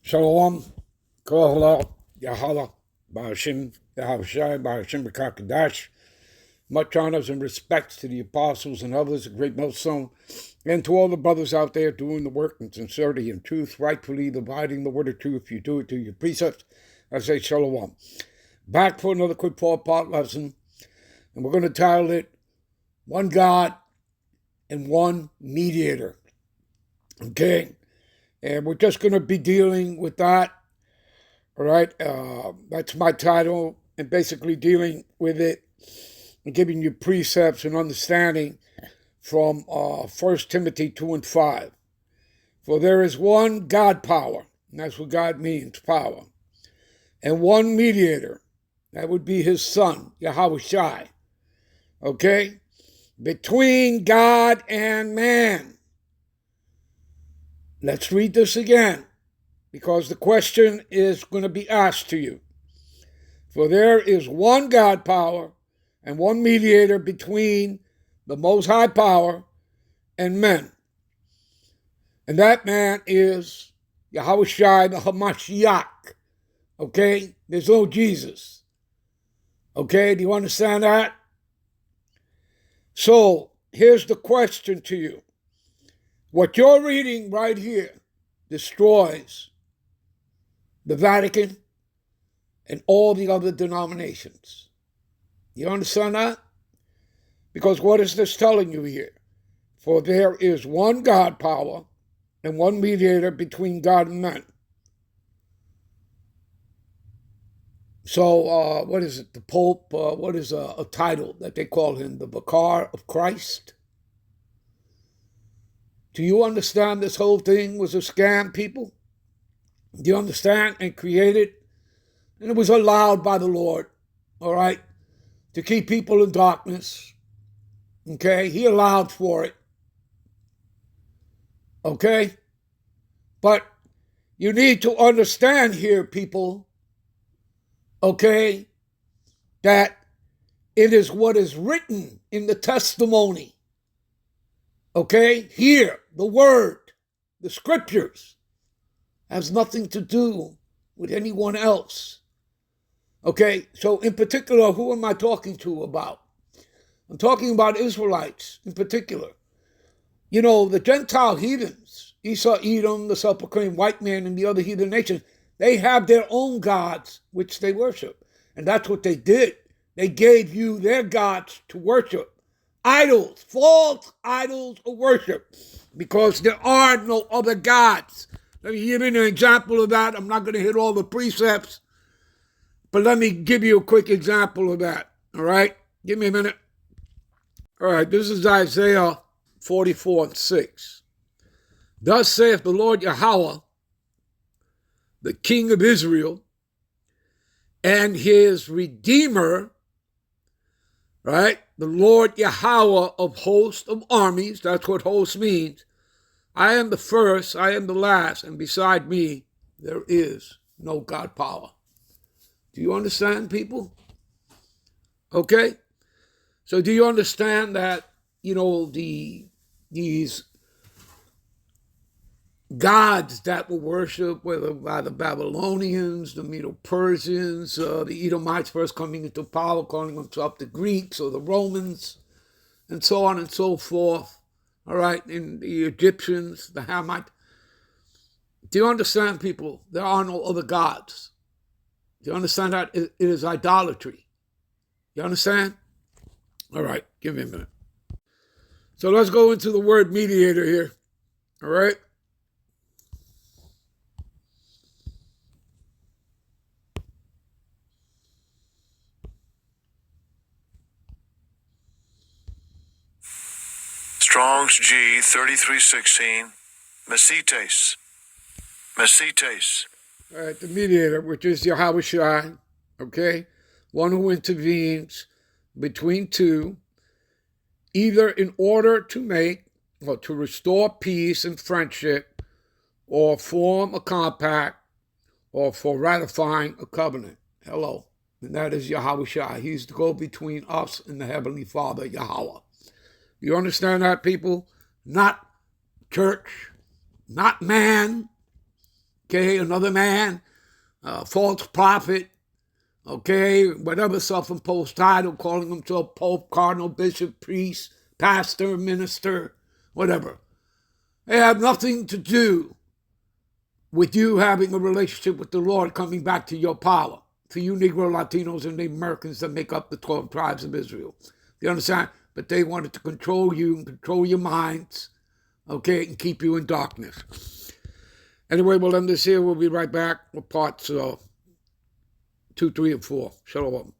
Shalom, Kohala, Yahala, Bahashim, Yahushai, Bahashim Kakadash. Much honors and respects to the apostles and others, a great millstone, and to all the brothers out there doing the work in sincerity and truth, rightfully dividing the word of truth. You do it to your precepts. I say Shalom. Back for another quick 4-part lesson, and we're going to title it, One God and One Mediator. Okay? And we're just going to be dealing with that, all right? That's my title, and basically dealing with it and giving you precepts and understanding from 1 Timothy 2 and 5. For there is one God power, and that's what God means, power, and one mediator, that would be his son, Yahushai, okay? Between God and man. Let's read this again, because the question is going to be asked to you. For there is one God power and one mediator between the Most High power and men. And that man is Yahushai the Hamashiach. Okay? There's no Jesus. Okay? Do you understand that? So, here's the question to you. What you're reading right here destroys the Vatican and all the other denominations. You understand that? Because what is this telling you here? For there is one God power and one mediator between God and men. So, what is it? The Pope, what is a title that they call him? The Vicar of Christ? Do you understand this whole thing was a scam, people? Do you understand? And created? And it was allowed by the Lord, all right, to keep people in darkness. Okay? He allowed for it. Okay? But you need to understand here, people, okay, that it is what is written in the testimony. Okay? Here, the word, the scriptures, has nothing to do with anyone else. Okay? So in particular, who am I talking to about? I'm talking about Israelites in particular. You know, the Gentile heathens, Esau, Edom, the self-proclaimed white man, and the other heathen nations, they have their own gods which they worship. And that's what they did. They gave you their gods to worship. Idols, false idols of worship, because there are no other gods. Let me give you an example of that. I'm not going to hit all the precepts, but let me give you a quick example of that, all right? Give me a minute. All right, this is Isaiah 44 and 6. Thus saith the Lord Yahweh, the King of Israel, and his Redeemer, right? The Lord Yahweh of hosts of armies, that's what host means. I am the first, I am the last, and beside me there is no God power. Do you understand, people? Okay? So do you understand that, you know, these gods that were worshipped, whether by the Babylonians, the Medo-Persians, the Edomites first coming into power, calling themselves the Greeks or the Romans, and so on and so forth, all right, and the Egyptians, the Hamites. Do you understand, people? There are no other gods. Do you understand that? It is idolatry. You understand? All right, give me a minute. So let's go into the word mediator here, all right? Strong's G 3316, Mesites. All right, the mediator, which is Yahushai, okay? One who intervenes between two, either in order to make or to restore peace and friendship, or form a compact, or for ratifying a covenant. Hello. And that is Yahushai. He's the go-between us and the Heavenly Father, Yahweh. You understand that, people? Not church, not man, okay, another man, false prophet, okay, whatever self-imposed title, calling himself pope, cardinal, bishop, priest, pastor, minister, whatever. They have nothing to do with you having a relationship with the Lord coming back to your power. For you Negro, Latinos, and the Americans that make up the 12 tribes of Israel. You understand? But they wanted to control you and control your minds, okay, and keep you in darkness. Anyway, we'll end this here. We'll be right back with parts 2, 3, and 4. Shalom.